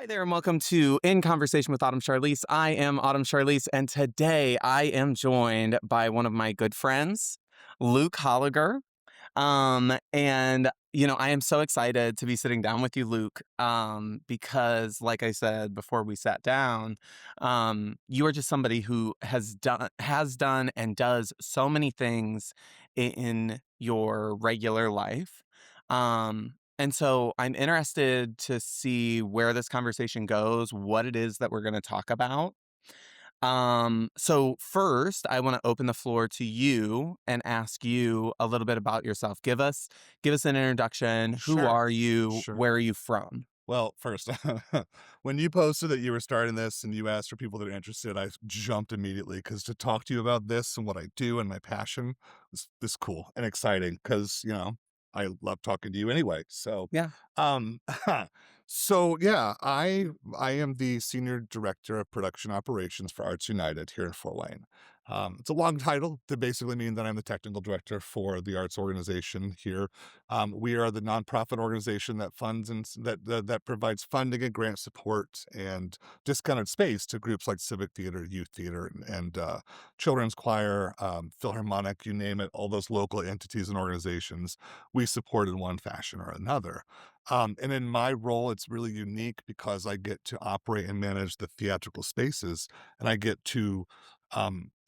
Hi there, and welcome to In Conversation with Autumn Charlize. I am Autumn Charlize, and today I am joined by one of my good friends, Luke Holliger. I am so excited to be sitting down with you, Luke, because, like I said before we sat down, you are just somebody who has done, and does so many things in your regular life. And so I'm interested to see where this conversation goes, what it is that we're going to talk about. So first, I want to open the floor to you and ask you a little bit about yourself. Give us an introduction. Who Sure, are you? sure. Where are you from? Well, first, when you posted that you were starting this and you asked for people that are interested, I jumped immediately because to talk to you about this and what I do and my passion is cool and exciting because, I love talking to you anyway. So, Yeah. um, so yeah, I am the senior director of production operations for Arts United here in Fort Wayne. It's a long title to basically mean that I'm the technical director for the arts organization here. We are the nonprofit organization that funds and that provides funding and grant support and discounted space to groups like civic theater, youth theater, and children's choir, philharmonic, you name it. All those local entities and organizations we support in one fashion or another. And in my role, it's really unique because I get to operate and manage the theatrical spaces, and I get to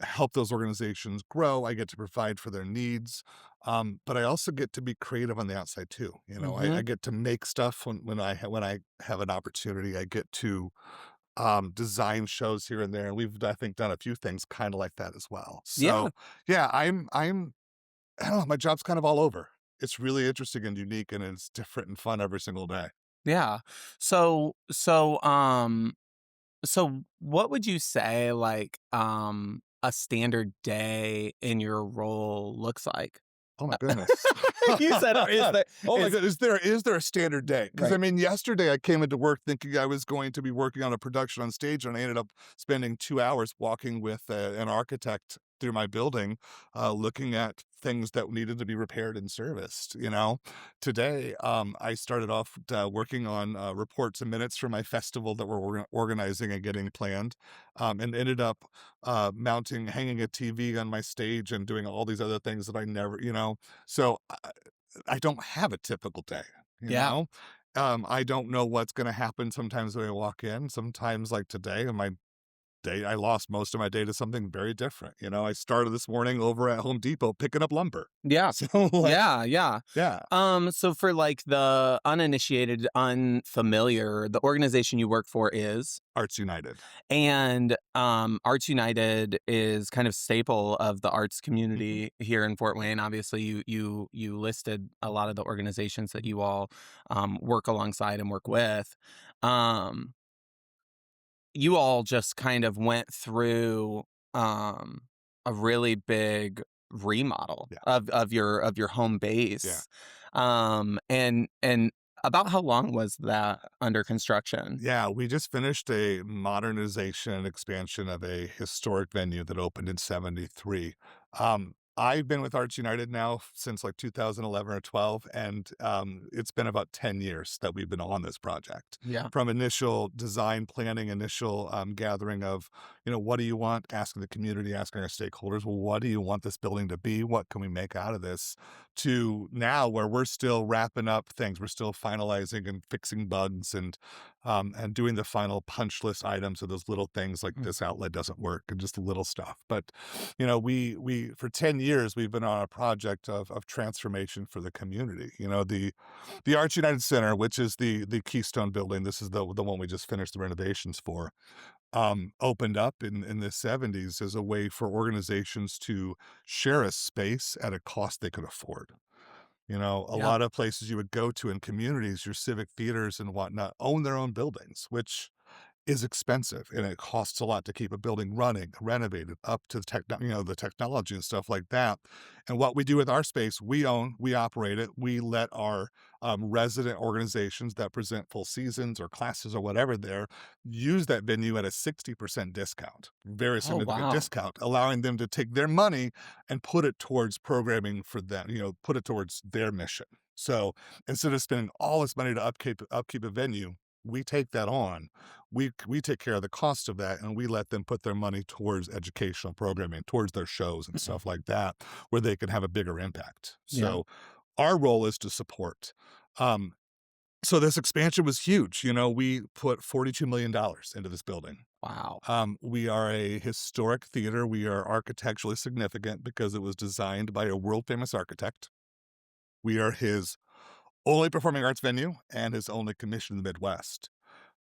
help those organizations grow. I get to provide for their needs, but I also get to be creative on the outside too. I Mm-hmm. get to make stuff when I have an opportunity. I get to design shows here and there, and we've I think done a few things kind of like that as well. Yeah. So yeah, I'm I don't know, my job's kind of all over. It's really interesting and unique, and it's different and fun every single day. Yeah. So so um so what would you say a standard day in your role looks like? Oh my goodness. You said, is that Oh my is goodness, is there a standard day? Because I right. mean, yesterday I came into work thinking I was going to be working on a production on stage, and I ended up spending 2 hours walking with, an architect through my building, looking at things that needed to be repaired and serviced. Today, I started off, working on, reports and minutes for my festival that we're organizing and getting planned, and ended up, hanging a TV on my stage and doing all these other things that I never. So I don't have a typical day, you Yeah. know? I don't know what's gonna happen sometimes when I walk in. Sometimes, like today, my day I lost most of my day to something very different. I started this morning over at Home Depot picking up lumber. Yeah. So, like, Yeah, yeah. yeah, So for like the uninitiated, unfamiliar, the organization you work for is, Arts United. and Arts United is kind of staple of the arts Mhm. community here in Fort Wayne. Obviously, you listed a lot of the organizations that you all work alongside and work with. Um, you all just kind of went through um a really big remodel Yeah, of your home yeah. base. And about how long was that under construction? Yeah, we just finished a modernization and expansion of a historic venue that opened in '73. I've been with Arts United now since like 2011 or 12, and it's been about 10 years that we've been on this project. Yeah. From initial design planning, initial gathering of, what do you want? Asking the community, asking our stakeholders, well, what do you want this building to be? What can we make out of this? To now where we're still wrapping up things, we're still finalizing and fixing bugs and doing the final punch list items of those little things like Mm. this outlet doesn't work and just little stuff. But we for 10 years we've been on a project of transformation for the community. The Arts United Center, which is the Keystone building, this is the one we just finished the renovations for, opened up in the '70s as a way for organizations to share a space at a cost they could afford. A Yeah. lot of places you would go to in communities, your civic theaters and whatnot, own their own buildings, which is expensive, and it costs a lot to keep a building running, renovated, up to the technology and stuff like that. And what we do with our space, we own, we operate it. We let our resident organizations that present full seasons or classes or whatever there use that venue at a 60% discount, very Oh, significant wow. discount, allowing them to take their money and put it towards programming for them, put it towards their mission. So instead of spending all this money to upkeep a venue, we take that on. We take care of the cost of that, and we let them put their money towards educational programming, towards their shows and stuff like that, where they can have a bigger impact. Yeah. So our role is to support. Um, so this expansion was huge. We put $42 million into this building. Wow. We are a historic theater. We are architecturally significant because it was designed by a world famous architect. We are his only performing arts venue and his only commission in the Midwest.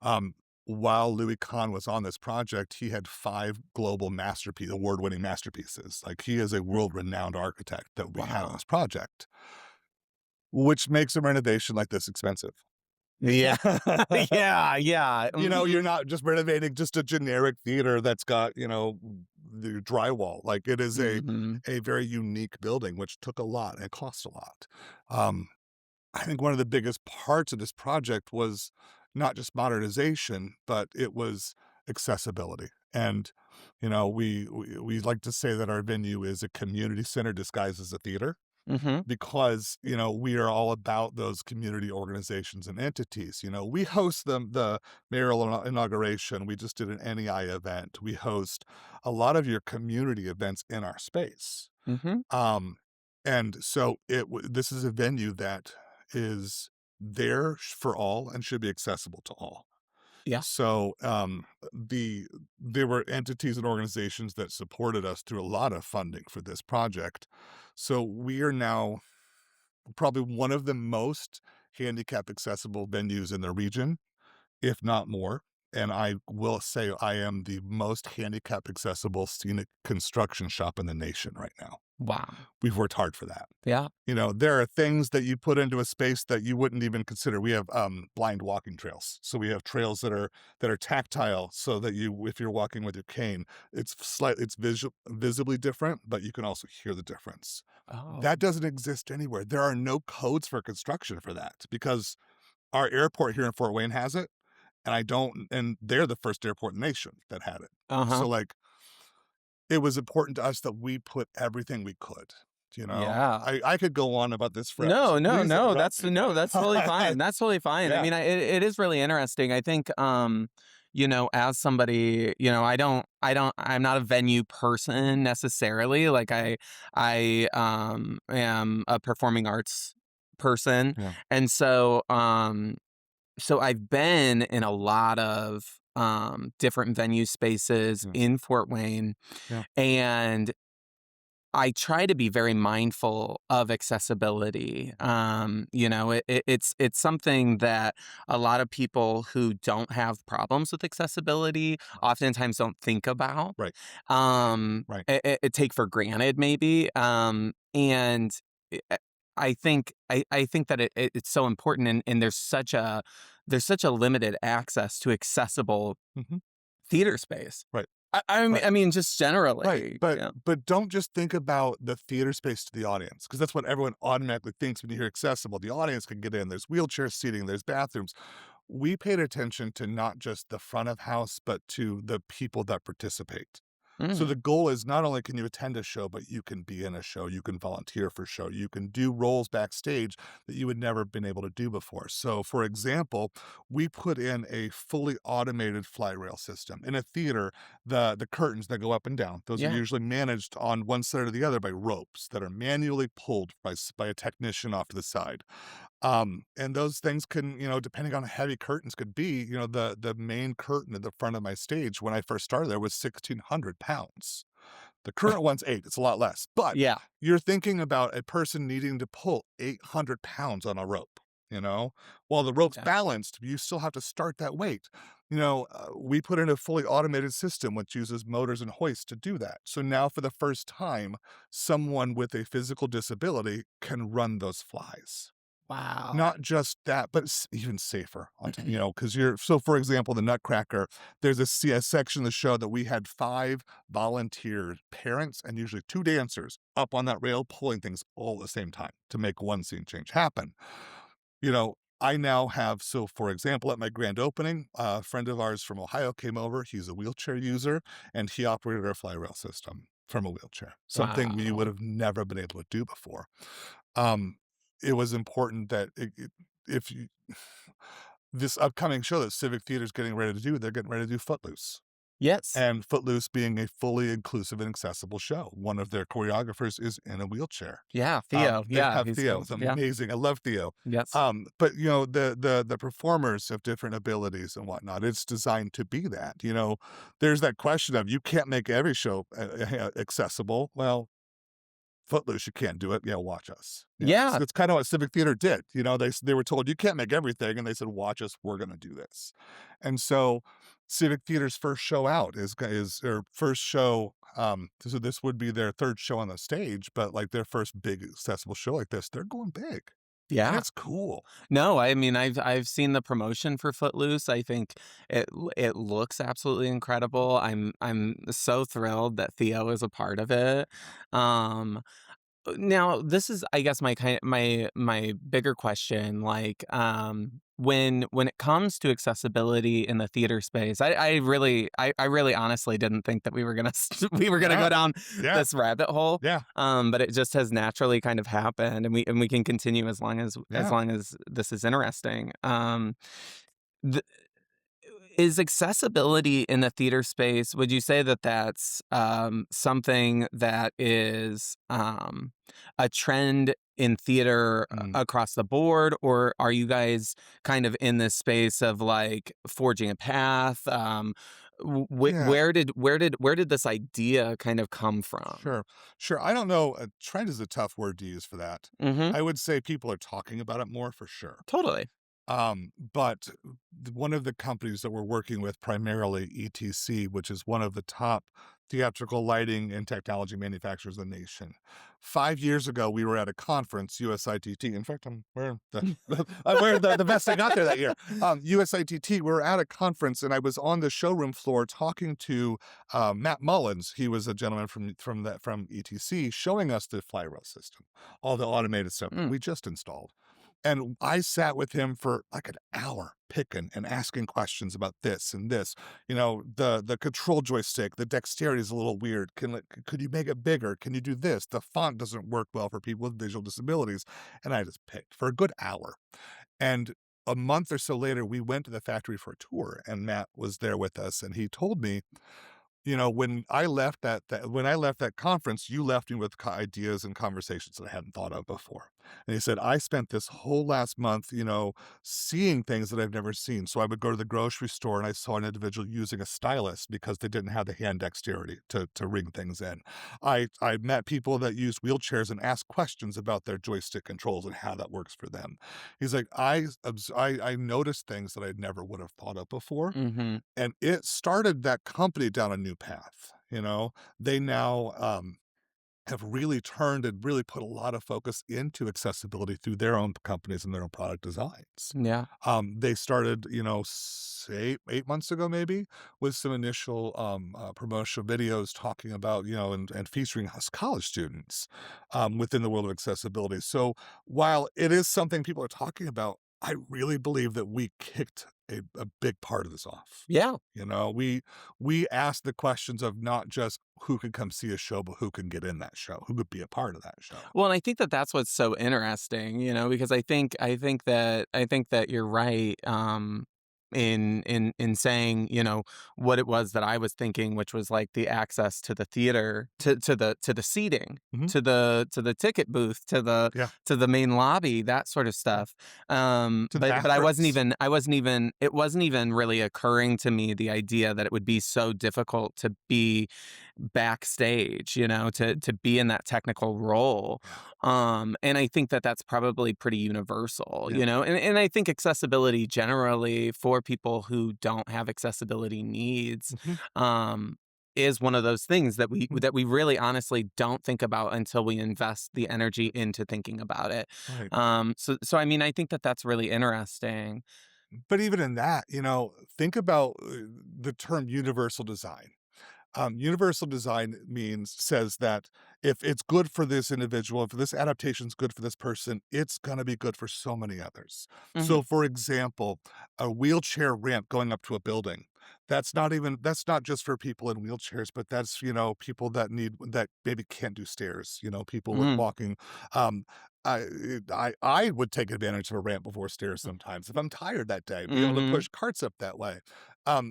Um, while Louis Kahn was on this project, he had 5 global award-winning masterpieces. Like, he is a world-renowned architect that we had on Wow. this project, which makes a renovation like this expensive. Yeah. Yeah, yeah. You're Mhm. not just renovating just a generic theater that's got, the drywall. Like, it is Mhm. a very unique building, which took a lot and cost a lot. Um, I think one of the biggest parts of this project was not just modernization, but it was accessibility. And, we like to say that our venue is a community center disguised as a theater Mhm. because, we are all about those community organizations and entities. We host the mayoral inauguration. We just did an NEI event. We host a lot of your community events in our space. Mhm. Um, and so this is a venue that is there for all and should be accessible to all. Yeah. So, there were entities and organizations that supported us through a lot of funding for this project. So we are now probably one of the most handicap accessible venues in the region, if not more. And I will say I am the most handicap accessible scenic construction shop in the nation right now. Wow. We've worked hard for that. Yeah. There are things that you put into a space that you wouldn't even consider. We have blind walking trails. So we have trails that are tactile so that if you're walking with your cane, it's visibly different, but you can also hear the difference. Oh. That doesn't exist anywhere. There are no codes for construction for that because our airport here in Fort Wayne has it, and they're the first airport in the nation that had it. Uh-huh. So, like, it was important to us that we put everything we could, Yeah. I could go on about this forever, so No, no, please no, interrupt me. that's totally fine. That's totally fine. I Yeah, mean, it is really interesting. I think, as somebody, I'm not a venue person necessarily. Like I am a performing arts person, yeah, and so I've been in a lot of different venue spaces yeah, in Fort Wayne, yeah, and I try to be very mindful of accessibility. It's something that a lot of people who don't have problems with accessibility oftentimes don't think about, right, right, take for granted, maybe. And I I think that it's so important, and there's such a limited access to accessible mhm, theater space. right, I right. mean, just Right, generally, but yeah. but don't just think about the theater space to the audience, because that's what everyone automatically thinks when you hear accessible. The audience can get in, there's wheelchair seating, there's bathrooms. We paid attention to not just the front of house, but to the people that participate. So Mm. the goal is not only can you attend a show, but you can be in a show, you can volunteer for a show, you can do roles backstage that you would never been able to do before. So for example, we put in a fully automated fly rail system. In a theater, the curtains that go up and down, those are Yeah. usually managed on one side or the other by ropes that are manually pulled by a technician off to the side. And those things can, depending on how heavy curtains could be, the main curtain at the front of my stage when I first started there was 1,600 pounds. The current one's 8, it's a lot less. But Yeah. you're thinking about a person needing to pull 800 pounds on a rope, While the rope's Yeah. balanced, you still have to start that weight. We put in a fully automated system which uses motors and hoists to do that. So now for the first time, someone with a physical disability can run those flies. Wow. Not just that, but even safer on t because for example, the Nutcracker, there's a section of the show that we had 5 volunteer parents and usually 2 dancers up on that rail pulling things all at the same time to make one scene change happen. I now have for example, at my grand opening, a friend of ours from Ohio came over, he's a wheelchair user, and he operated our fly rail system from a wheelchair, something we would Wow. have never been able to do before. Um, it was important that if you this upcoming show that Civic Theater's getting ready to do, they're getting ready to do Footloose. Yes. And Footloose being a fully inclusive and accessible show. One of their choreographers is in a wheelchair. Yeah, Theo. They Yeah, have he's Theo. cool. It's Yeah. amazing. I love Theo. Yes. But the performers have different abilities and whatnot. It's designed to be that. There's that question of you can't make every show accessible. Well, Footloose, you can't do it. Yeah, watch us. Yeah. It's kind of what Civic Theater did. They were told you can't make everything, and they said, "Watch us. We're going to do this." And so, Civic Theater's first show out is their first show. So this would be their third show on the stage, but like their first big accessible show like this, they're going big, and Yeah. it's cool. No, I mean, I've seen the promotion for Footloose. I think it looks absolutely incredible. I'm so thrilled that Theo is a part of it. Um, Now this is, I guess, my bigger question, like, when it comes to accessibility in the theater space, I really honestly didn't think that we were gonna we were gonna Yeah, go down yeah, this rabbit hole, yeah, but it just has naturally kind of happened, and we can continue as yeah. long as this is interesting. The Is accessibility in the theater space, would you say that that's, something that is, a trend in theater Mm, across the board, or are you guys kind of in this space of, like, forging a path? yeah. Where did this idea kind of come from? Sure, sure. I don't know. Trend is a tough word to use for that. Mhm. I would say people are talking about it more for sure. Totally. But one of the companies that we're working with, primarily ETC, which is one of the top theatrical lighting and technology manufacturers in the nation. 5 years ago, we were at a conference, USITT. In fact, I'm wearing I'm wearing the vest I got there that year. USITT. We were at a conference, and I was on the showroom floor talking to Matt Mullins. He was a gentleman from ETC, showing us the fly rail system, all the automated stuff that Mm, we just installed. And I sat with him for like an hour picking and asking questions about this and this. The control joystick, the dexterity is a little weird. Could you make it bigger? Can you do this? The font doesn't work well for people with visual disabilities. And I just picked for a good hour. And a month or so later, we went to the factory for a tour, and Matt was there with us, and he told me, when I left that conference, you left me with ideas and conversations that I hadn't thought of before. And he said, I spent this whole last month, seeing things that I've never seen. So I would go to the grocery store and I saw an individual using a stylus because they didn't have the hand dexterity to ring things in. I met people that use wheelchairs and asked questions about their joystick controls and how that works for them. He's like, I noticed things that I never would have thought of before, mhm. and it started that company down a new path. They now have really turned and really put a lot of focus into accessibility through their own companies and their own product designs. Yeah. They started, say 8 months ago, maybe, with some initial promotional videos talking about, and featuring us college students within the world of accessibility. So while it is something people are talking about, I really believe that we kicked a big part of this off. Yeah. We asked the questions of not just who could come see a show, but who can get in that show, who could be a part of that show. Well, and I think that that's what's so interesting, because I think that you're right, in saying, what it was that I was thinking, which was like the access to the theater, to the seating, Mhm. to the ticket booth, Yeah, to the main lobby, that sort of yeah. stuff. To the But bathrooms. it wasn't even really occurring to me, the idea that it would be so difficult to be backstage, to be in that technical role. Yeah, And I think that that's probably pretty universal, yeah. and I think accessibility generally for people who don't have accessibility needs, Mhm, is one of those things that we mhm. that we really honestly don't think about until we invest the energy into thinking about it. Right. So I mean, I think that that's really interesting. But even in that, think about the term universal design. Universal design says that if it's good for this individual, if this adaptation is good for this person, it's gonna be good for so many others. Mhm. So, for example, a wheelchair ramp going up to a building, that's not just for people in wheelchairs, but that's, people that maybe can't do stairs, people with Mm. walking. Um, I would take advantage of a ramp before stairs sometimes if I'm tired that day, be able to Mhm. push carts up that way.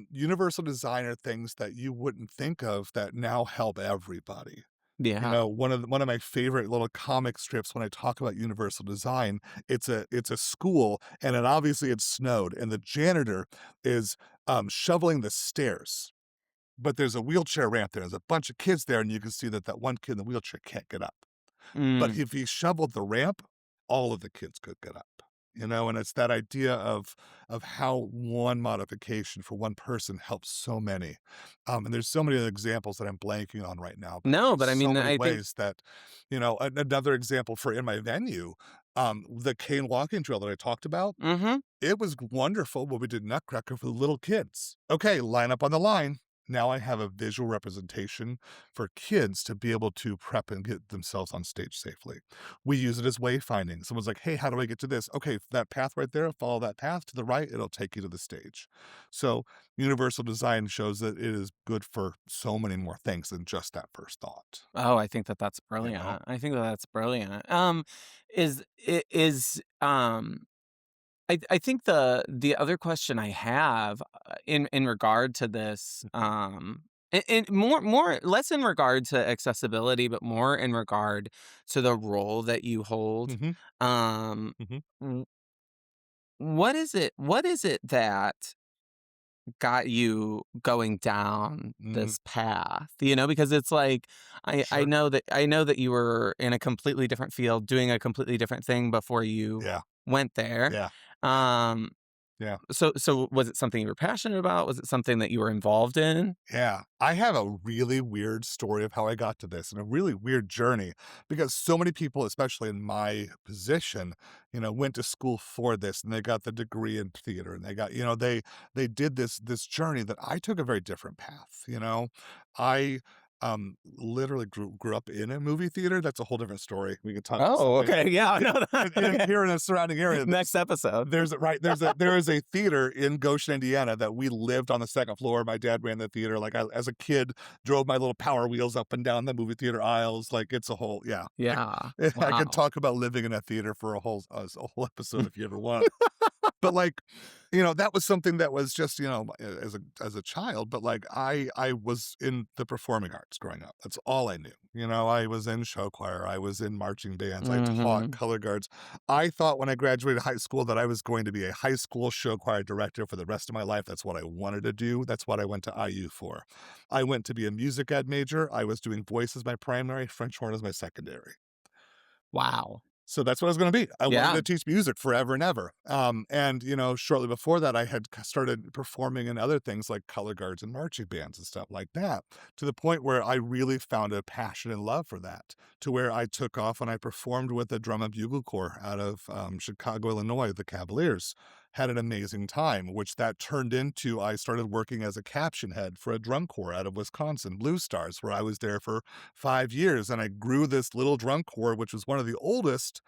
Universal design are things that you wouldn't think of that now help everybody. You Yeah. know, one of my favorite little comic strips when I talk about universal design, it's a school, and it obviously had snowed, and the janitor is, shoveling the stairs, but there's a wheelchair ramp there. There's a bunch of kids there, and you can see that that one kid in the wheelchair can't get up. But Mm. if he shoveled the ramp, all of the kids could get up, you know, and it's that idea of how one modification for one person helps so many. And there's so many other examples that I'm blanking on right now, but No, there's but I so mean, many I think ways that, you know, another example for in my venue, the cane walking trail that I talked about, mhm. it was wonderful when we did Nutcracker for the little kids. Okay, line up on the line. Now I have a visual representation for kids to be able to prep and get themselves on stage safely. We use it as wayfinding. Someone's like, "Hey, how do I get to this?" Okay, that path right there, follow that path to the right, it'll take you to the stage. So, universal design shows that it is good for so many more things than just that first thought, Oh, I think that that's you know? brilliant. I think that that's brilliant. Is I think the other question I have, in regard to this, Mhm, and more less in regard to accessibility, but more in regard to the role that you hold. mhm, Um, mhm, w what is it that got you going down mhm. this path, you know, because it's like Sure. I know that you were in a completely different field doing a completely different thing before you Yeah, went there. yeah, um yeah. so was it something you were passionate about? Was it something that you were involved in? Yeah, I have a really weird story of how I got to this and a really weird journey because so many people, especially in my position, you know, went to school for this and they got the degree in theater and they got, you know, they did this journey that I took a very different path, you know. I literally grew up in a movie theater. That's a whole different story. We could talk Oh, something okay. Yeah, I know that. in Okay. here in the surrounding area. Next episode. There is a theater in Goshen, Indiana that we lived on the second floor. My dad ran the theater. Like, I as a kid, drove my little Power Wheels up and down the movie theater aisles. Like, it's a whole yeah. Yeah. I could Wow. talk about living in a theater for a whole episode if you ever want. But, like, you know, that was something that was just, you know, as a child, but, like, I was in the performing arts growing up. That's all I knew. You know, I was in show choir, I was in marching bands, I taught Mhm. color guards. I thought when I graduated high school that I was going to be a high school show choir director for the rest of my life. That's what I wanted to do. That's what I went to IU for. I went to be a music ed major. I was doing voice as my primary, French horn as my secondary. Wow. So that's what I was gonna be. I wanted Yeah. to teach music forever and ever. And, you know, shortly before that, I had started performing in other things like color guards and marching bands and stuff like that, to the point where I really found a passion and love for that, to where I took off and I performed with the drum and bugle corps out of Chicago, Illinois, the Cavaliers. Had an amazing time, which that turned into I started working as a caption head for a drum corps out of Wisconsin, Blue Stars, where I was there for 5 years. And I grew this little drum corps, which was one of the oldest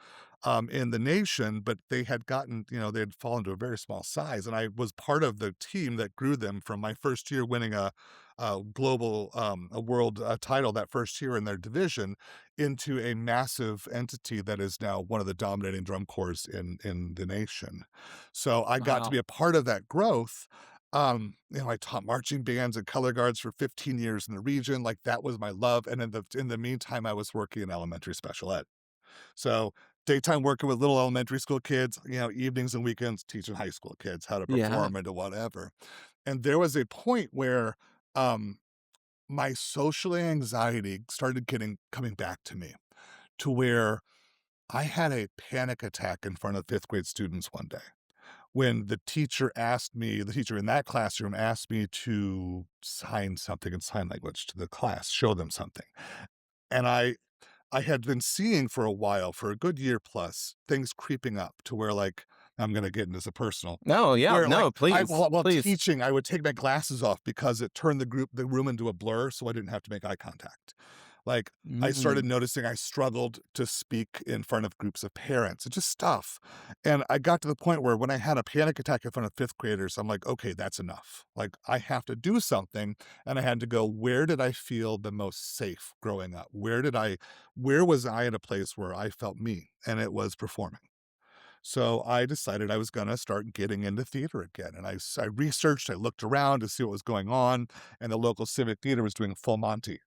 in the nation, but they had gotten, you know, they had fallen to a very small size. And I was part of the team that grew them from my first year winning a global, a world title that first year in their division into a massive entity that is now one of the dominating drum corps in the nation. So I got to Wow. be a part of that growth. You know, I taught marching bands and color guards for 15 years in the region. Like, that was my love. And in the meantime, I was working in elementary special ed. So daytime working with little elementary school kids, you know, evenings and weekends teaching high school kids how to Yeah. perform and to whatever. And there was a point where um my social anxiety started getting coming back to me, to where I had a panic attack in front of fifth grade students one day when the teacher in that classroom asked me to sign something in sign language to the class, show them something. And I had been seeing for a while, for a good year plus, things creeping up to where, like, I'm gonna get into some personal, No, yeah, where, like, no, please, while please. teaching, I would take my glasses off because it turned the room into a blur, so I didn't have to make eye contact. Like, I Mm. started noticing I struggled to speak in front of groups of parents and just stuff. And I got to the point where when I had a panic attack in front of fifth graders, I'm like, okay, that's enough. Like, I have to do something. And I had to go, where did I feel the most safe growing up? Where was I at a place where I felt me? And it was performing. So I decided I was going to start getting into theater again. And I researched, I looked around to see what was going on. And the local civic theater was doing Full Monty.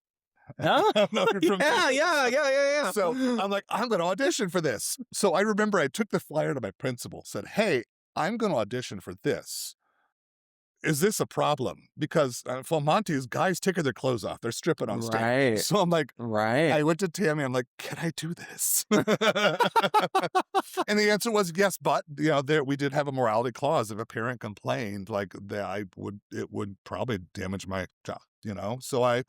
Oh, I don't know if you're yeah, familiar with yeah, that. yeah, yeah, So yeah. I'm like, I'm going to audition for this. So I remember I took the flyer to my principal, said, hey, I'm going to audition for this. Is this a problem? Because for Monty's guys taking their clothes off, they're stripping on stage. Right, So I'm like, right. I went to Tammy. I'm like, can I do this? And the answer was yes, but there we did have a morality clause. If a parent complained, like that, it would probably damage my job. So I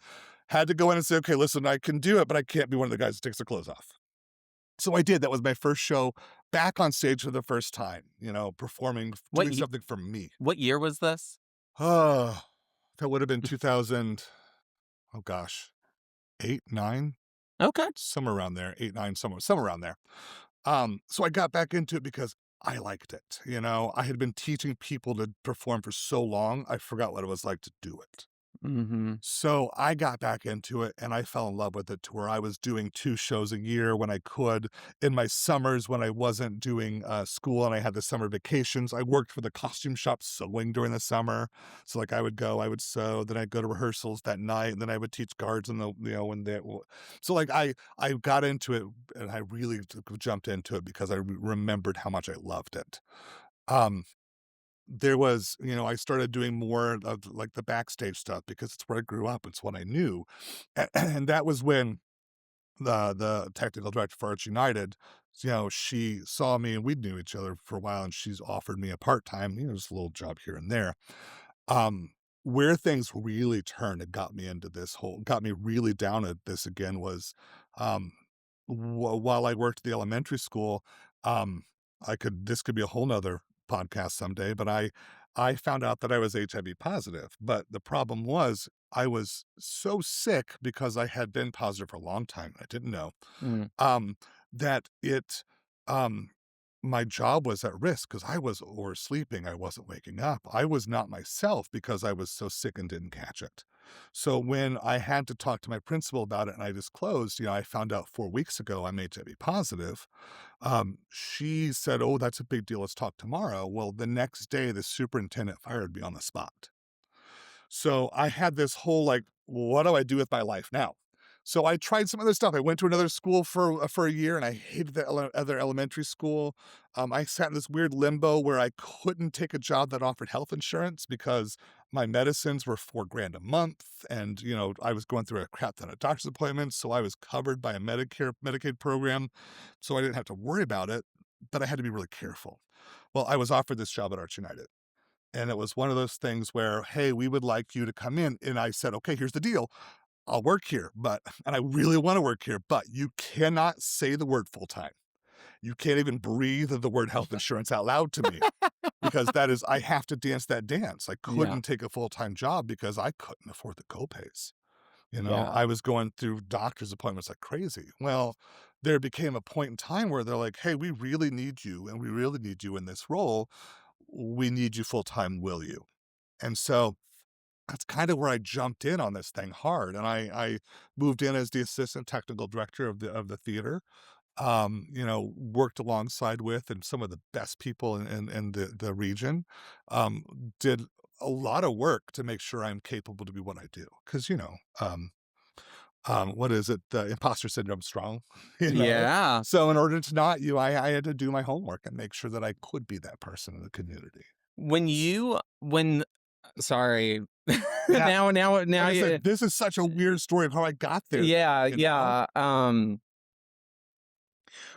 had to go in and say, okay, listen, I can do it, but I can't be one of the guys that takes their clothes off. So I did. That was my first show back on stage for the first time. Performing, What doing ye something for me. what year was this? Oh, that would have been 2000. Oh gosh, 8, 9, Okay. somewhere around there. 8, 9, somewhere around there. So I got back into it because I liked it. I had been teaching people to perform for so long, I forgot what it was like to do it. Mhm. So I got back into it and I fell in love with it to where I was doing 2 shows a year when I could. In my summers when I wasn't doing school and I had the summer vacations, I worked for the costume shop sewing during the summer. So like I would go, I would sew, then I'd go to rehearsals that night, and then I would teach guards in the, when they, so like I got into it and I really jumped into it because I remembered how much I loved it. Um, there was, I started doing more of like the backstage stuff because it's where I grew up. It's what I knew. And that was when the technical director for Arts United, she saw me and we knew each other for a while and she's offered me a part-time, just a little job here and there. Um, where things really turned and got me really down at this again was, um, while I worked at the elementary school, um, this could be a whole nother podcast someday, but I found out that I was HIV positive. But the problem was I was so sick because I had been positive for a long time. I didn't know Mm. um, that um, my job was at risk because I was oversleeping. I wasn't waking up. I was not myself because I was so sick and didn't catch it. So when I had to talk to my principal about it and I disclosed, I found out 4 weeks ago I'm HIV positive. She said, "Oh, that's a big deal. Let's talk tomorrow." Well, the next day, the superintendent fired me on the spot. So I had this whole like, what do I do with my life now? So I tried some other stuff. I went to another school for a year, and I hated the other elementary school. I sat in this weird limbo where I couldn't take a job that offered health insurance because my medicines were 4 grand a month, and I was going through a crap ton of doctor's appointments, so I was covered by a Medicaid program, so I didn't have to worry about it. But I had to be really careful. Well, I was offered this job at Arch United. And it was one of those things where, "Hey, we would like you to come in." And I said, "Okay, here's the deal. I'll work here, but and I really wanna work here, but you cannot say the word full time. You can't even breathe the word health insurance out loud to me because that is I have to dance that dance. I Yeah, couldn't take a full-time job because I couldn't afford the copays. yeah. I was going through doctor's appointments like crazy. Well, there became a point in time where they're like, "Hey, we really need you, and we really need you in this role. We need you full-time, will you?" And so that's kind of where I jumped in on this thing hard, and I moved in as the assistant technical director of the theater. Worked alongside with and some of the best people in the region. Did a lot of work to make sure I'm capable to be what I do. Because what is it? The imposter syndrome strong, you know. Yeah. So in order to not you, I had to do my homework and make sure that I could be that person in the community. When sorry. Yeah. Now Like I you said, this is such a weird story of how I got there, though, yeah, you know? yeah,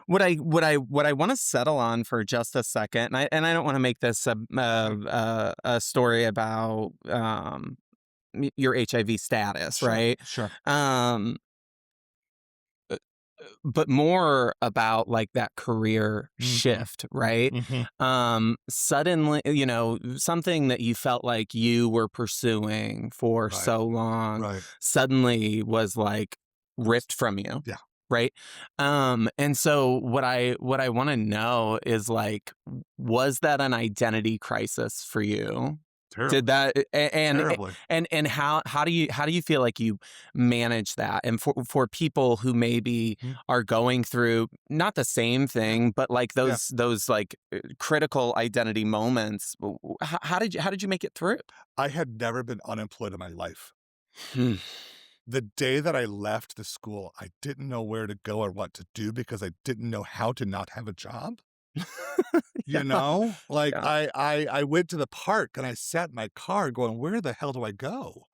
what I wanna settle on for just a second, and I don't wanna make this Mhm. a story about, your HIV status, Sure, right? sure. Um, but more about, like, that career Mhm, shift, right? mhm. Suddenly, something that you felt like you were pursuing for Right, so long right. suddenly was like ripped from you, Yeah, right? And so what I want to know is like, was that an identity crisis for you? Did terribly, that terribly. and how do you feel like you manage that? And for people who maybe Mhm. are going through not the same Yeah, thing, but like yeah. those like critical identity moments, how did you make it through? I had never been unemployed in my life. Hmm. The day that I left the school, I didn't know where to go or what to do because I didn't know how to not have a job. You Yeah, know? Like, yeah, I went to the park and I sat in my car going, "Where the hell do I go?"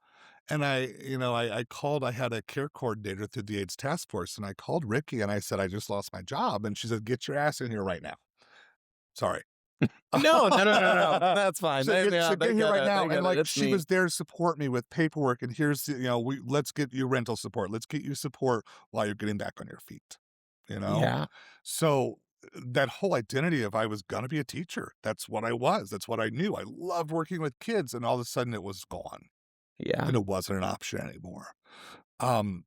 And I called I had a care coordinator through the AIDS task force, and I called Ricky and I said, "I just lost my job." And she said, "Get your ass in here right now." Sorry. no, no, no, no, no, that's fine. So get Yeah, so get here right they now, and, get it. like, It's she me. was there to support me with paperwork, and here's the we let's get you rental support. Let's get you support while you're getting back on your feet, you know? Yeah, So, that whole identity of I was gonna be a teacher, that's what I was, that's what I knew. I loved working with kids, and all of a sudden it was gone, yeah, and it wasn't an option anymore.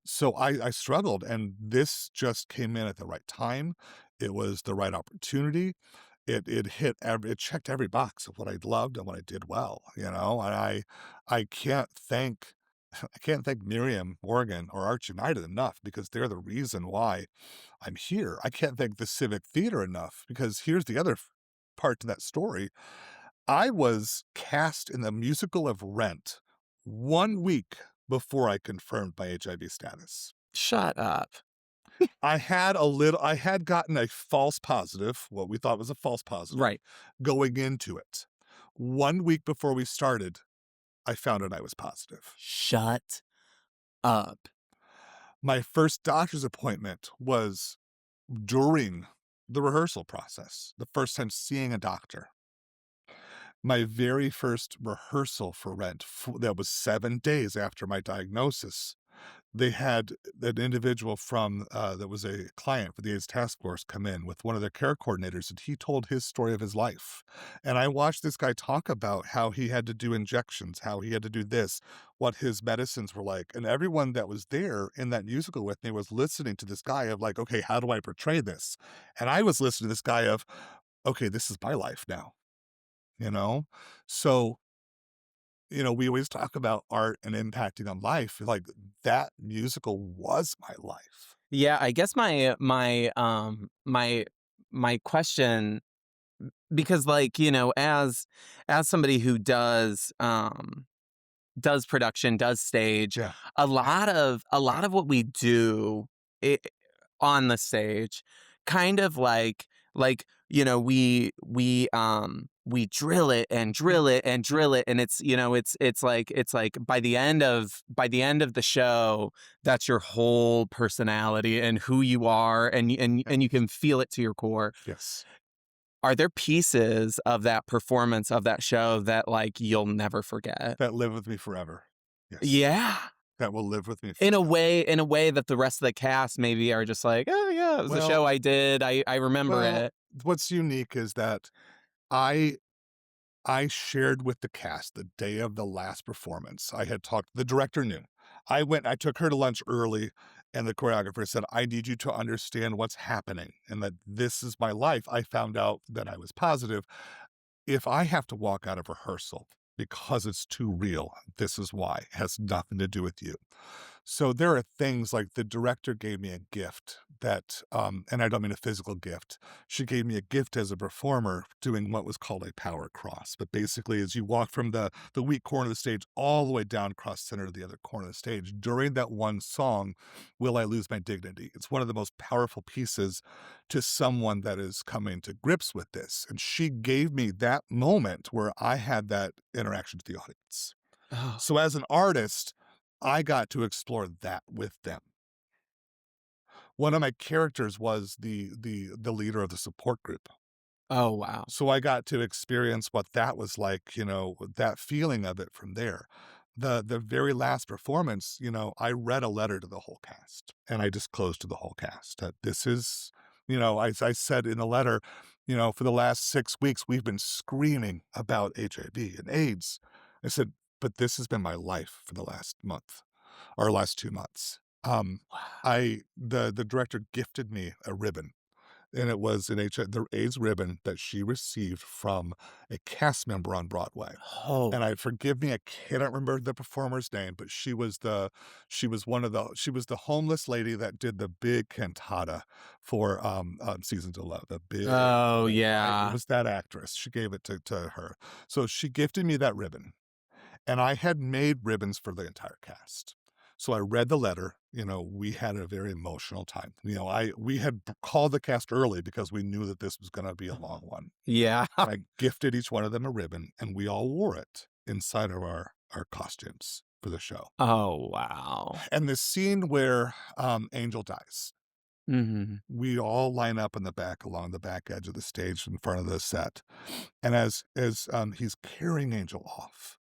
So I struggled, and this just came in at the right time. It was the right opportunity. It checked every box of what I loved and what I did well, and I can't thank I can't thank Miriam, Morgan, or Arts United enough because they're the reason why I'm here. I can't thank the Civic Theater enough because here's the other part to that story. I was cast in the musical of Rent 1 week before I confirmed my HIV status. shut up. I had gotten a false positive, what we thought was a false positive, Right. going into it. 1 week before we started, I found out I was positive. Shut up. My first doctor's appointment was during the rehearsal process, the first time seeing a doctor. My very first rehearsal for Rent, that was 7 days after my diagnosis. They had an individual from that was a client for the AIDS task force come in with one of their care coordinators, and he told his story of his life. And I watched this guy talk about how he had to do injections, how he had to do this, what his medicines were like. And everyone that was there in that musical with me was listening to this guy of like, okay, how do I portray this? And I was listening to this guy of, okay, this is my life now, you know? So we always talk about art and impacting on life. Like that musical was my life. Yeah, I guess my question, because like, as somebody who does production, does stage, Yeah. a lot of what we do I on the stage kind of like, we drill it and Mhm. drill it and Mhm. drill it, and it's like by the end of the show, that's your whole personality and who you are, and you Yes. can feel it to your core. Yes. Are there pieces of that performance of that show that, like, you'll never forget? That live with me forever. Yes. Yeah. That will live with me In a forever. way in a way that the rest of the cast maybe are just like, "Oh, yeah, it was a Well, show I did. I remember well, it." what's unique is that I I shared with the cast the day of the last performance. I had talked the director knew. I took her to lunch early, and the choreographer said, "I need you to understand what's happening and that this is my life." I found out that I was positive. If I have to walk out of rehearsal because it's too real, this is why. It has nothing to do with you. So there are things like the director gave me a gift that, and I don't mean a physical gift. She gave me a gift as a performer doing what was called a power cross. But basically, as you walk from the weak corner of the stage all the way down cross center to the other corner of the stage, during that one song, Will I Lose My Dignity? It's one of the most powerful pieces to someone that is coming to grips with this. And she gave me that moment where I had that interaction with the audience. Oh. So as an artist, I got to explore that with them. One of my characters was the leader of the support group. Oh, wow. So I got to experience what that was like, that feeling of it from there. The very last performance, I read a letter to the whole cast and I disclosed to the whole cast that this is, I said in the letter, for the last 6 weeks, we've been screaming about HIV and AIDS. I said, but this has been my life for the last month or last 2 months. Wow. The director gifted me a ribbon, and it was the AIDS ribbon that she received from a cast member on Broadway. Oh. And forgive me, I cannot remember the performer's name, but she was the homeless lady that did the big cantata for, Seasons of Love, the big Oh, it yeah. was that actress. She gave it to her. So she gifted me that ribbon, and I had made ribbons for the entire cast. So I read the letter, we had a very emotional time. We had called the cast early because we knew that this was gonna be a long one. Yeah. And I gifted each one of them a ribbon, and we all wore it inside of our costumes for the show. Oh, wow. And the scene where, Angel dies, Mhm. we all line up in the back along the back edge of the stage in front of the set, and as he's carrying Angel off,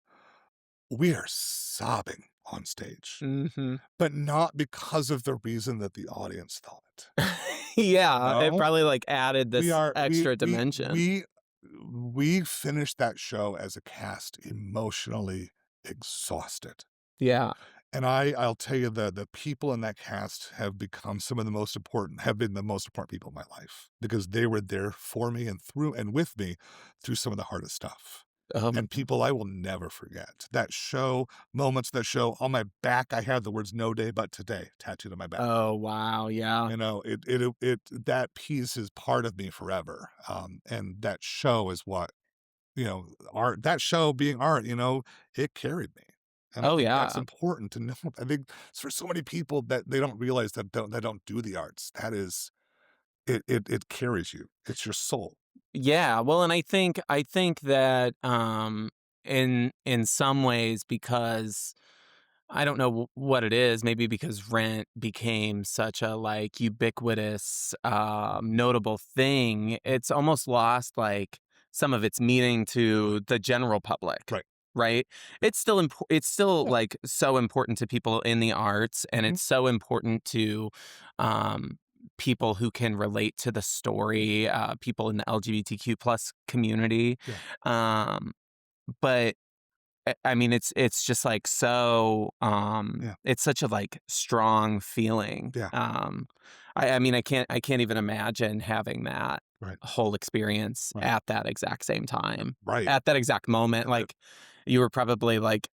we are sobbing on stage, Mhm. but not because of the reason that the audience thought. Yeah, it No, probably, like, added we this are extra dimension. we finished that show as a cast emotionally exhausted. Yeah. And I'll tell you, the people in that cast have become some of the most important have been the most important people in my life because they were there for me and through and with me through some of the hardest stuff. And people I will never forget. That show, moments of that show, on my back, I had the words "No day but today" tattooed on my back. Oh, wow, yeah. That piece is part of me forever. And that show is what, art that show being art, it carried me. And I Oh, think that's yeah. important to know. I think for so many people that they don't realize that don't do the arts. That is it carries you. It's your soul. Yeah, well, and I think that, in some ways because I don't know what it is, maybe because Rent became such a, like, ubiquitous, notable thing, it's almost lost, like, some of its meaning to the general public, Right. right? It's still, Yeah. like, so important to people in the arts, and Mhm. it's so important to, um, people who can relate to the story, people in the LGBTQ plus community, Yeah. um, but I mean, it's just, like, so, Yeah. it's such a, like, strong feeling. Yeah. I mean, I can't even imagine having that Right. whole experience Right. at that exact same time. Right. At that exact moment, Uh, like, you were probably, like,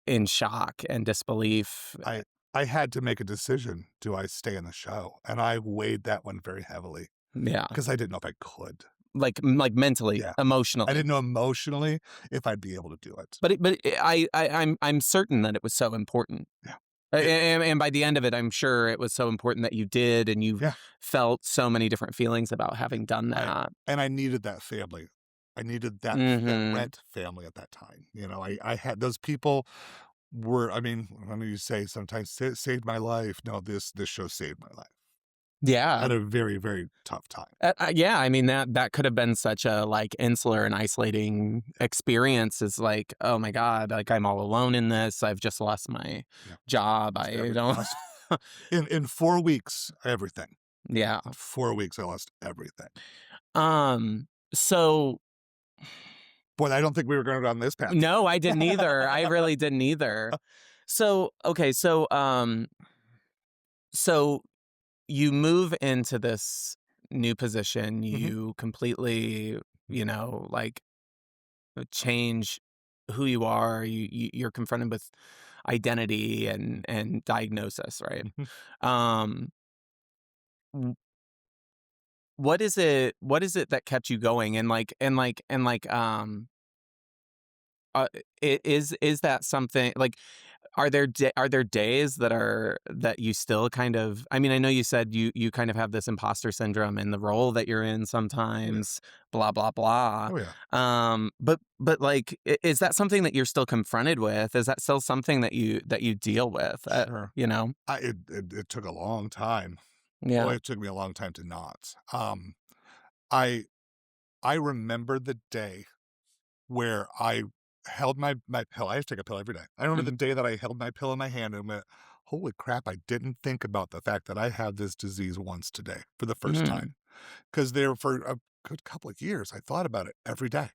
in shock and disbelief. I I had to make a decision. Do I stay in the show? And I weighed that one very heavily Yeah. because I didn't know if I could. Like, mentally, Yeah. I emotionally. didn't know emotionally if I'd be able to do it. I'm certain that it was so important. Yeah. It And by the end of it, I'm sure it was so important that you did, and you yeah. felt so many different feelings about having done I that. and I needed that family. I needed that Mhm. Rent family at that time. I had those people were I mean, you say sometimes saved my life. No, this show saved my life Yeah. at a very, very tough time. Yeah, I mean, that could have been such a, like, insular and isolating experience. Is like, "Oh my god, like, I'm all alone in this. I've just lost my Yeah. job. Lost I everything. don't." Lost in 4 weeks, everything. Yeah. In 4 weeks, I lost everything. So Boy, I don't think we were going down this path. no, I didn't either. I really didn't either. So, okay, so you move into this new position, Mhm. you completely, like, change who you are, you're confronted with identity and diagnosis, right? Mhm. Um, w- what is it that kept you going? Uh, is that something like are there days that you still kind of, I mean, I know you said you kind of have this imposter syndrome in the role that you're in Oh, yeah. sometimes, blah blah blah. Oh, yeah. But like, is that something that you're still confronted with? Is that still something that you deal with? Sure. You know? It took a long time. Boy, Yeah. it took me a long time to not. I I remember the day where I held my pill. I have to take a pill every day. I remember the Mhm. day that I held my pill in my hand and went, "Holy crap, I didn't think about the fact that I have this disease once today for the first time." Mhm. 'Cause there for a good couple of years, I thought about it every day.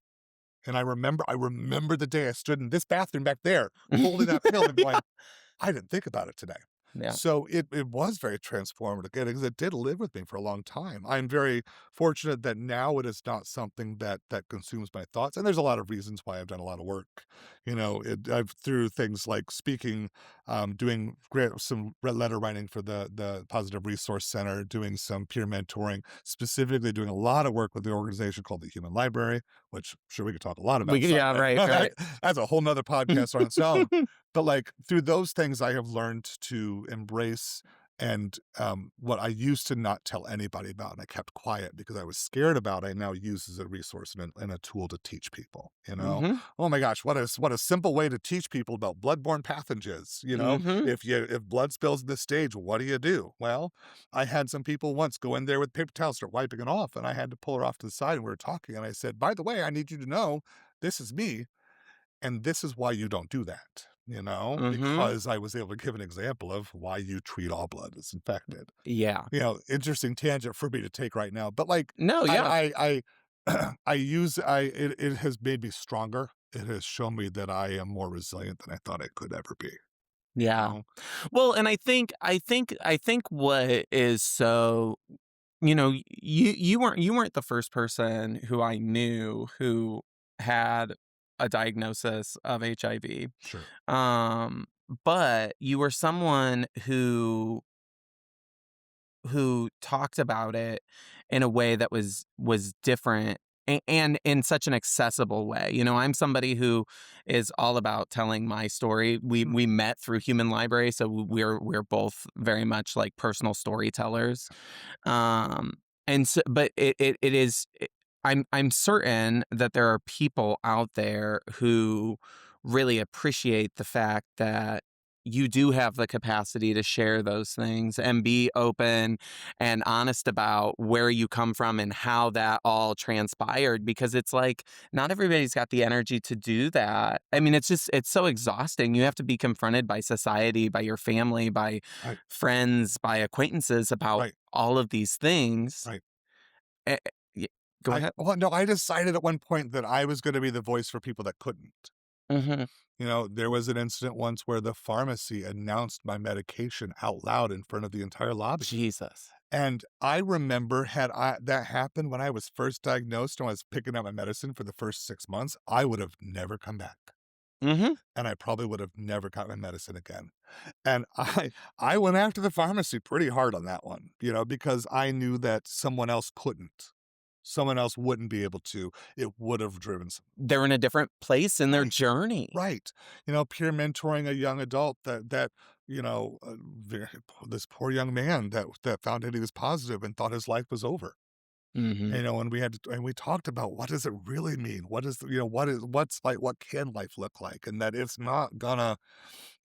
And I remember the day I stood in this bathroom back there holding that pill and Yeah. going, "I didn't think about it today." Yeah. So it was very transformative again because it did live with me for a long time. I'm very fortunate that now it is not something that consumes my thoughts, and there's a lot of reasons why I've done a lot of work. I've through things like speaking, doing some letter writing for the Positive Resource Center, doing some peer mentoring, specifically doing a lot of work with the organization called the Human Library, which I'm sure we could talk a lot about Yeah, someday. right, right. That's a whole nother podcast on its own. But like through those things, I have learned to embrace and what I used to not tell anybody about, and I kept quiet because I was scared about. I now use as a resource and a tool to teach people. Mhm. Oh my gosh, what a simple way to teach people about bloodborne pathogens. Mhm. If blood spills in the stage, what do you do? Well, I had some people once go in there with paper towels, start wiping it off, and I had to pull her off to the side, and we were talking, and I said, "By the way, I need you to know this is me. And this is why you don't do that, Mhm. because I was able to give an example of why you treat all blood as infected. Yeah. Interesting tangent for me to take right now, but like No, yeah. it has made me stronger. It has shown me that I am more resilient than I thought I could ever be, you Yeah. know? Well, and I think what is so you weren't the first person who I knew who had a diagnosis of HIV. Sure. Um, but you were someone who talked about it in a way that was different and in such an accessible way. I'm somebody who is all about telling my story. We Mhm. we met through Human Library, so we're both very much like personal storytellers. Um, and so, but it is. I'm certain that there are people out there who really appreciate the fact that you do have the capacity to share those things and be open and honest about where you come from and how that all transpired, because it's like not everybody's got the energy to do that. I mean, it's so exhausting. You have to be confronted by society, by your family, by Right, friends, by acquaintances about right, all of these things. right. Eh, eh, y Go ahead. No, I decided at one point that I was gonna be the voice for people that couldn't. Mhm. There was an incident once where the pharmacy announced my medication out loud in front of the entire lobby. Jesus. And I remember had that happened when I was first diagnosed and I was picking up my medicine for the first 6 months, I would have never come back. Mhm. And I probably would have never got my medicine again. And I went after the pharmacy pretty hard on that one, because I knew that someone else couldn't. Someone else wouldn't be able to. It would have driven some They're in a different place in their right. journey. Right. Peer mentoring a young adult this poor young man that found out he was positive and thought his life was over. Mhm. And we talked about what does it really mean? What is, what's like, what can life look like? And that it's not gonna,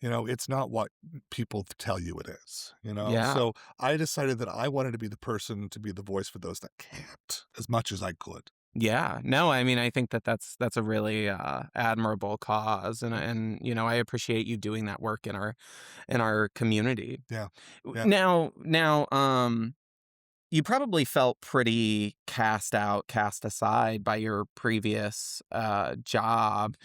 it's not what people tell you it is, Yeah. So I decided that I wanted to be the person to be the voice for those that can't as much as I could. Yeah. No, I mean, I think that that's a really, admirable cause, and Thanks. I appreciate you doing that work in our community. Yeah. Yeah. Now, you probably felt pretty cast out, cast aside by your previous, job.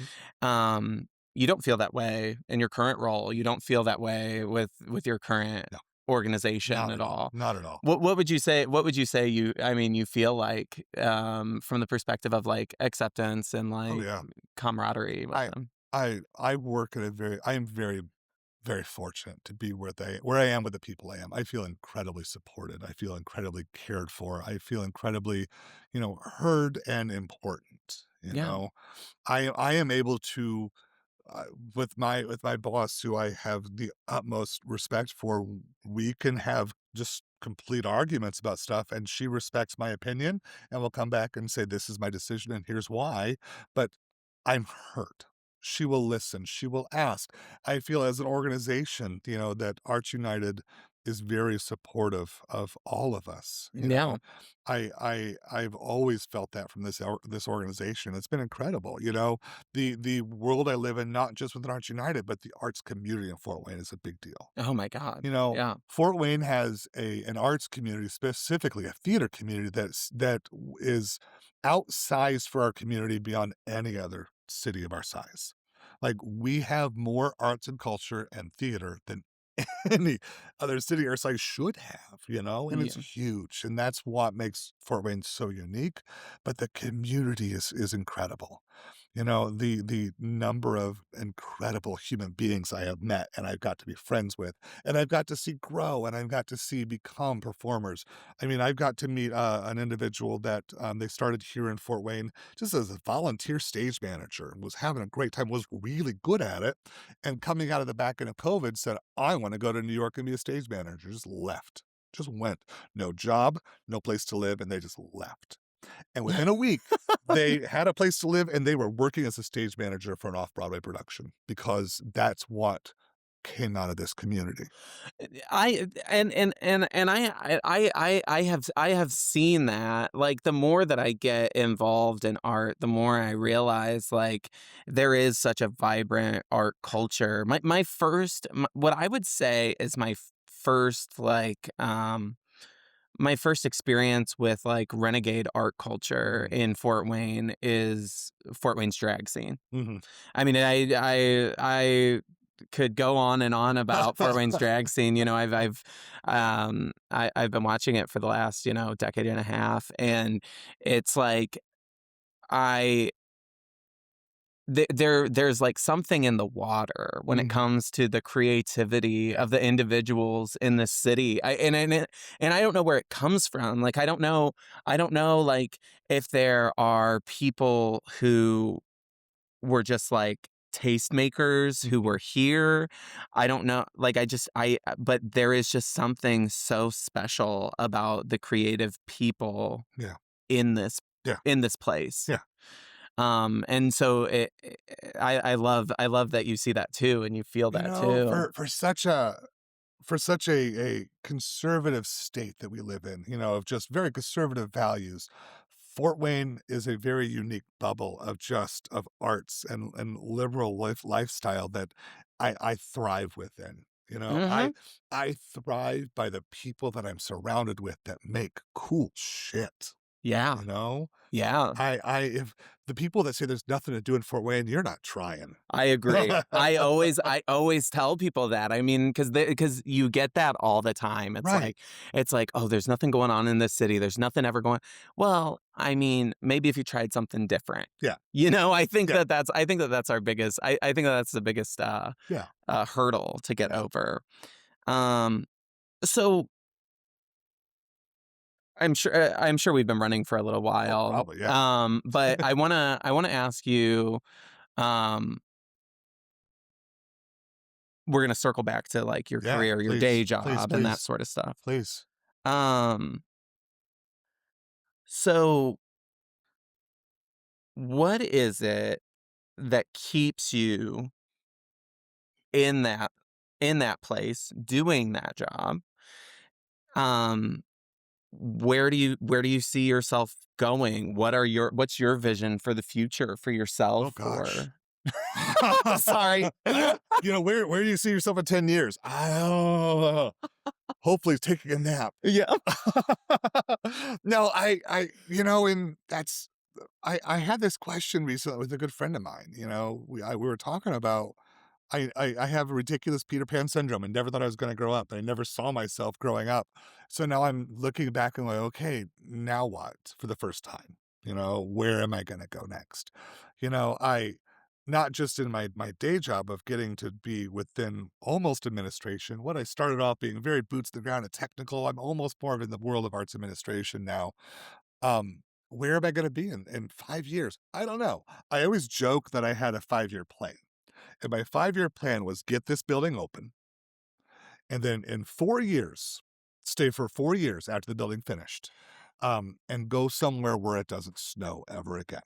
Mhm. You don't feel that way in your current role. You don't feel that way with your current No, organization not at at all. all. Not at all. What would you say you feel like, from the perspective of, like, acceptance and, Oh like, yeah. camaraderie with I them? I work at I am very, very fortunate to be where I am with the people I am. I feel incredibly supported. I feel incredibly cared for. I feel incredibly, heard and important. Yeah. I am able to uh, with my boss, who I have the utmost respect for, we can have just complete arguments about stuff, and she respects my opinion and will come back and say, "This is my decision, and here's why." But I'm hurt. She will listen. She will ask. I feel as an organization, that Arts United is very supportive of all of us. Yeah. I've always felt that from this organization. It's been incredible. The world I live in, not just within Arts United, but the arts community in Fort Wayne is a big deal. Oh my god. Yeah. Fort Wayne has an arts community, specifically a theater community that is outsized for our community beyond any other city of our size. Like we have more arts and culture and theater than any other city or site should have, and Yeah. it's huge, and that's what makes Fort Wayne so unique, but the community is incredible. The number of incredible human beings I have met and I've got to be friends with, and I've got to see grow, and I've got to see become performers. I mean, I've got to meet, an individual that, they started here in Fort Wayne just as a volunteer stage manager, was having a great time, was really good at it, and coming out of the back end of COVID said, "I wanna go to New York and be a stage manager," just left, just went. No job, no place to live, and they just left. And within a week, they had a place to live, and they were working as a stage manager for an off-Broadway production because that's what came out of this community. I have seen that. Like, the more that I get involved in art, the more I realize, like, there is such a vibrant art culture. What I would say is first, my first experience with, like, renegade art culture Mhm, in Fort Wayne is Fort Wayne's drag scene. mhm. I mean, I could go on and on about Fort Wayne's drag scene. I've been watching it for the last, decade and a half, and it's like I there's like something in the water when it Mhm, comes to the creativity yeah, of the individuals in the city. And I don't know where it comes from. Like, I don't know like if there are people who were just like tastemakers who mhm, were here. I don't know. Like, but there is just something so special about the creative people yeah, in this yeah, in this place. yeah. And so I love that you see that too and you feel that too. For such a conservative state that we live in, of just very conservative values, Fort Wayne is a very unique bubble of arts and liberal lifestyle that I thrive within. Mhm. I thrive by the people that I'm surrounded with that make cool shit, Yeah. you know? Yeah. I if the people that say there's nothing to do in Fort Wayne, you're not trying. I agree. I always tell people that. I mean, because you get that all the time. Right. It's like, "Oh, there's nothing going on in this city. There's nothing ever going." Well, I mean, maybe if you tried something different. Yeah. Yeah. I think that that's our biggest I think that that's the biggest, Yeah. hurdle to get Yeah. over. Um, so I'm sure we've been running for a little Oh, while. probably, yeah. But I wanna ask you, um we're gonna circle back to, like, your Yeah, career, your day please, please, job, and that please, sort of stuff. please. Um, so what is it that keeps you in that in that place doing that job? Um, where do you see yourself going? What's your vision for the future for Oh yourself gosh. or Sorry. Where do you see yourself in 10 years? I don't know. Hopefully taking a nap. Yeah. No, and I had this question recently with a good friend of mine. We were talking about I have a ridiculous Peter Pan syndrome and never thought I was gonna grow up. I never saw myself growing up. So now I'm looking back and like, okay, now what for the first time? Where am I gonna go next? I not just in my day job of getting to be within almost administration. What I started off being very boots to the ground and technical, I'm almost more of in the world of arts administration now. Where am I gonna be in 5 years? I don't know. I always joke that I had a 5-year plan. And my 5-year plan was get this building open, and then in 4 years, stay for 4 years after the building finished, and go somewhere where it doesn't snow ever again.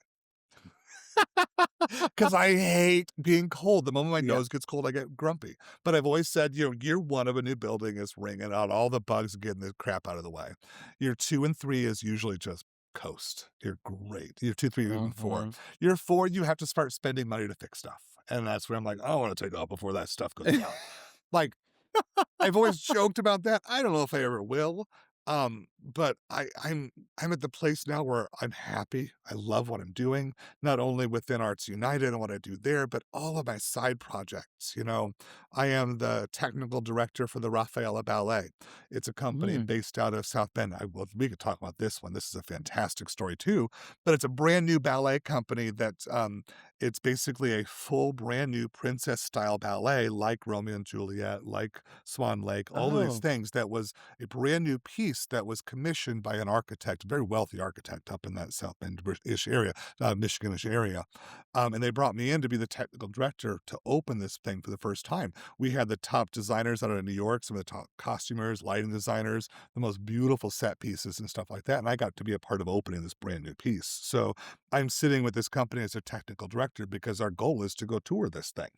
Because I hate being cold. The moment my Yeah. nose gets cold, I get grumpy. But I've always said, year 1 of a new building is wringing out all the bugs and getting the crap out of the way. Year 2 and 3 is usually just coast. You're great. Year 2, 3, even 4. Mhm. Year 4, you have to start spending money to fix stuff, and that's where I'm like, "I wanna take off before that stuff goes down." Like, I've always joked about that. I don't know if I ever will, But I'm at the place now where I'm happy. I love what I'm doing, not only within Arts United and what I do there, but all of my side projects. I am the technical director for the Rafaela Ballet. It's a company Mm. based out of South Bend. Well, we could talk about this one. This is a fantastic story too. But it's a brand new ballet company that it's basically a full brand new princess style ballet, like Romeo and Juliet, like Swan Lake, all of these Oh. things that was a brand new piece that was commissioned by an architect, a very wealthy architect up in that South Bend-ish area, Michigan-ish area. And they brought me in to be the technical director to open this thing for the first time. We had the top designers out of New York, some of the top costumers, lighting designers, the most beautiful set pieces and stuff like that. And I got to be a part of opening this brand new piece. So I'm sitting with this company as a technical director because our goal is to go tour this thing.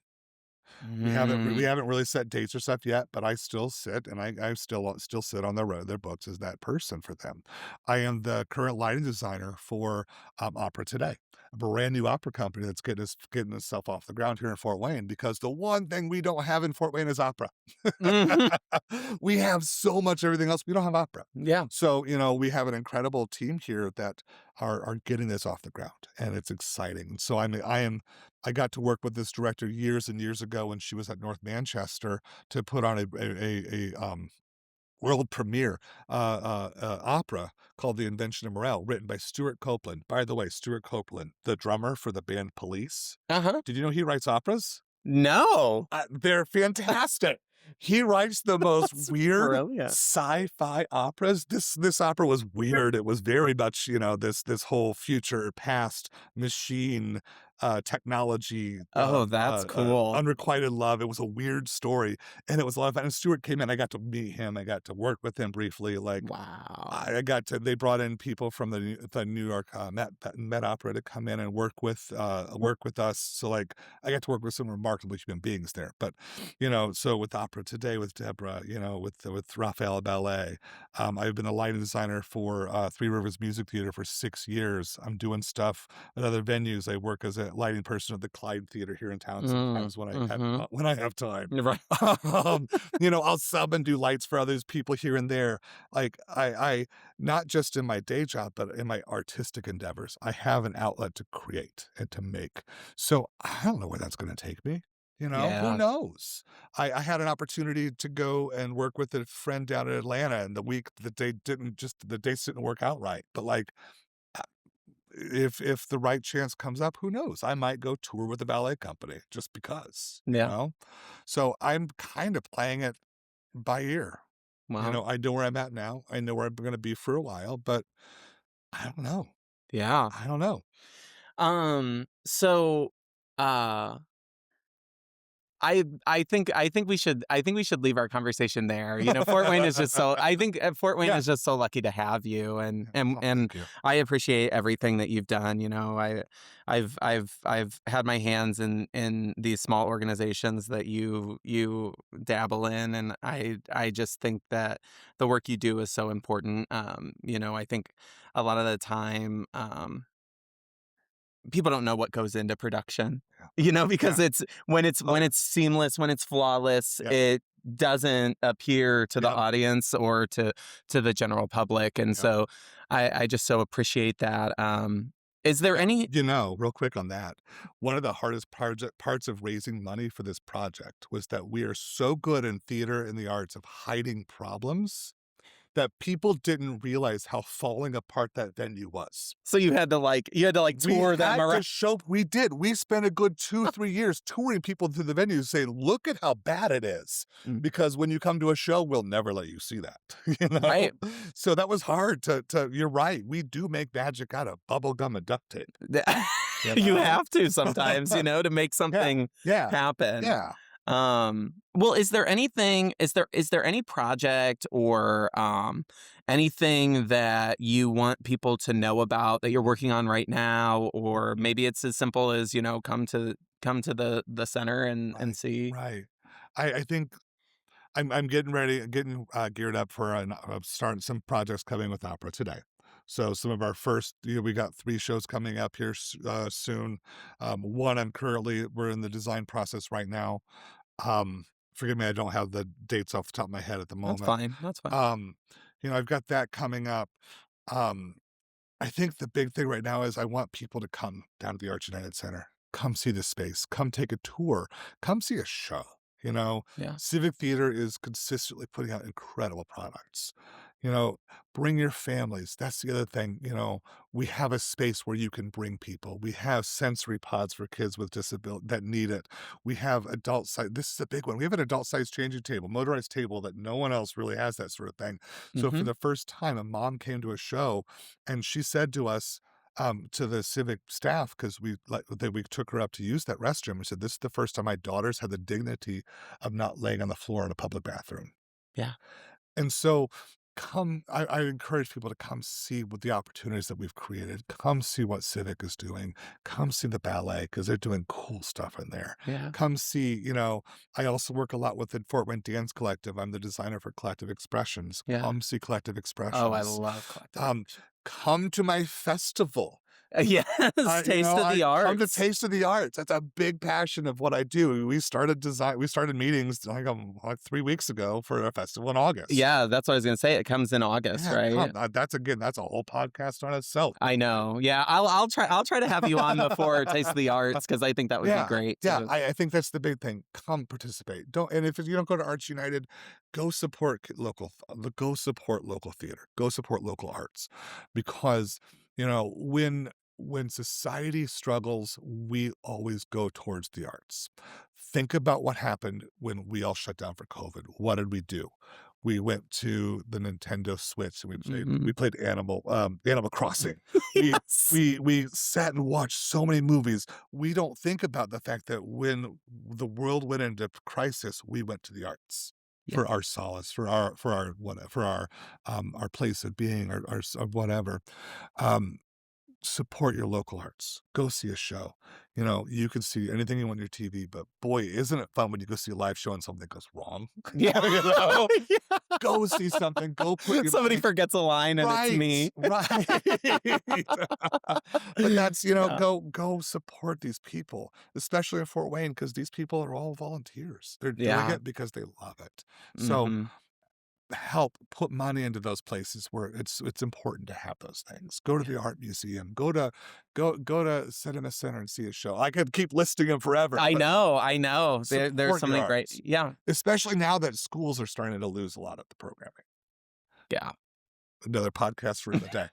We Mm. haven't really set dates or stuff yet, but I still sit and I still sit on their books as that person for them. I am the current lighting designer for Opera Today, a brand new opera company that's getting itself off the ground here in Fort Wayne because the one thing we don't have in Fort Wayne is opera. Mhm. We have so much everything else. We don't have opera. Yeah. So, we have an incredible team here that are getting this off the ground and it's exciting. And so I got to work with this director years and years ago when she was at North Manchester to put on a world premiere opera called The Invention of Morale, written by Stuart Copeland. By the way, Stuart Copeland, the drummer for the band Police. Uh-huh. Did you know he writes operas? No. They're fantastic. He writes the most That's weird brilliant. sci-fi operas. This opera was weird. It was very much, this whole future past machine technology, Oh, that's cool. unrequited love. It was a weird story, and it was a lot of fun. And Stewart came in. I got to meet him. I got to work with him briefly. Like Wow. I got to. They brought in people from the New York Met Opera to come in and work with us. So like I got to work with some remarkable human beings there. But so with Opera Today, with Deborah, with Raphael Ballet, I've been a lighting designer for Three Rivers Music Theater for 6 years. I'm doing stuff at other venues. I work as a lighting person at the Clyde Theater here in town Mm. sometimes Mhm. when I have time. Right. I'll sub and do lights for others people here and there. Like I not just in my day job, but in my artistic endeavors, I have an outlet to create and to make. So I don't know where that's going to take me. Who Yeah. knows? I had an opportunity to go and work with a friend down in Atlanta, and the dates didn't work out right. But like, uh, if the right chance comes up, who knows? I might go tour with a ballet company just because. Yeah. So I'm kind of playing it by ear. Wow. I know where I'm at now. I know where I'm going to be for a while, but I don't know. Yeah. I don't know. So, uh I think we should leave our conversation there. Fort Wayne is just so I think Fort Wayne Yeah. is just so lucky to have you, and Yeah. and Oh, and thank you. I appreciate everything that you've done. I've had my hands in these small organizations that you dabble in, and I just think that the work you do is so important. I think a lot of the time, people don't know what goes into production, Yeah. because Yeah. it's when it's Oh, when yeah. it's seamless, when it's flawless, Yep. it doesn't appear to the Yep. audience or to the general public. And Yep. so I just so appreciate that. Is there any Real quick on that, one of the hardest parts of raising money for this project was that we are so good in theater and the arts of hiding problems that people didn't realize how falling apart that venue was. so you had to tour them around? We did. We spent a good 2, 3 years touring people through the venues saying, "Look at how bad it is." Mm, Because when you come to a show, we'll never let you see that, you know? right. So that was hard to you're right. We do make magic out of bubble gum and duct tape, you You know? have to sometimes, to make Yeah. something Yeah. happen. Yeah. Well, is there any project or anything that you want people to know about that you're working on right now? Or maybe it's as simple as, come to the center and Right. see. Right. I think I'm getting geared up for starting some projects coming with Opera Today. So some of our first, we got 3 shows coming up here soon. One we're in the design process right now. Um, Forgive me, I don't have the dates off the top of my head at the That's moment. fine. That's fine. Um, I've got that coming up. Um, I think the big thing right now is I want people to come down to the Arts United Center. Come see the space. Come take a tour. Come see a show. You know, Yeah. Civic Theater is consistently putting out incredible products. You know, bring your families. That's the other thing. We have a space where you can bring people. We have sensory pods for kids with disability that need it. We have adult size. This is a big one. We have an adult size changing table, motorized table that no one else really has that sort of thing. So for Mhm. the first time, a mom came to a show and she said to us, to the civic staff, because we took her up to use that restroom. We said, "This is the first time my daughter's had the dignity of not laying on the floor in a public bathroom." Yeah. And so I encourage people to come see what the opportunities that we've created. Come see what Civic is doing. Come see the ballet because they're doing cool stuff in there. Yeah. Come see, I also work a lot with the Fort Wayne Dance Collective. I'm the designer for Collective Expressions. Yeah. Come see Collective Oh, I Expressions. love collective Um, action. come to my festival. Yes, Taste of I the come to Arts. Taste of the Arts. That's a big passion of what I do. We started meetings like 3 weeks ago for a festival in August. Yeah, that's what I was gonna say, it comes in August, Yeah, right? come. That's a whole podcast on itself. I know. Yeah, I'll try to have you on before Taste of the Arts because I think that would be Yeah, great to yeah. just I think that's the big thing. Come participate. Don't and if you don't go to Arts United, go support go support local theater. Go support local arts, because when society struggles, we always go towards the arts. Think about what happened when we all shut down for COVID. What did we do? We went to the Nintendo Switch and we Mhm. played Animal Crossing. We Yes. we sat and watched so many movies. We don't think about the fact that when the world went into crisis, we went to the arts Yeah. for our solace, for our place of being, or whatever. Um, Support your local arts. Go see a show. You can see anything you want on your TV, but boy, isn't it fun when you go see a live show and something goes wrong? Yeah. You know? Yeah. Go see something. Go put your Somebody money. forgets a line and it's Right, me. right. But that's, Yeah. go support these people, especially in Fort Wayne, because these people are all volunteers. They're doing Yeah. it because they love it. So Mhm. help put money into those places where it's important to have those things. Go to Yeah. the art museum. Go to Cinema Center and see a show. I could keep listing them forever, I but know, I know. There's support so your many great arts, yeah. especially now that schools are starting to lose a lot of the programming. Yeah. Another podcast for the day.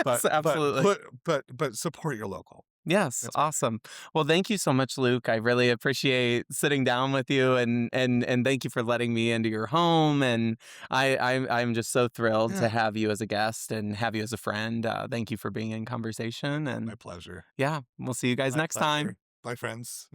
Yes, absolutely. But support your local. Yes, That's awesome. Well, thank you so much, Luke. I really appreciate sitting down with you and thank you for letting me into your home. And I'm just so thrilled to yeah, have you as a guest and have you as a friend. Thank you for being in conversation. my And pleasure. yeah, we'll see you guys My next time. pleasure. Bye, friends.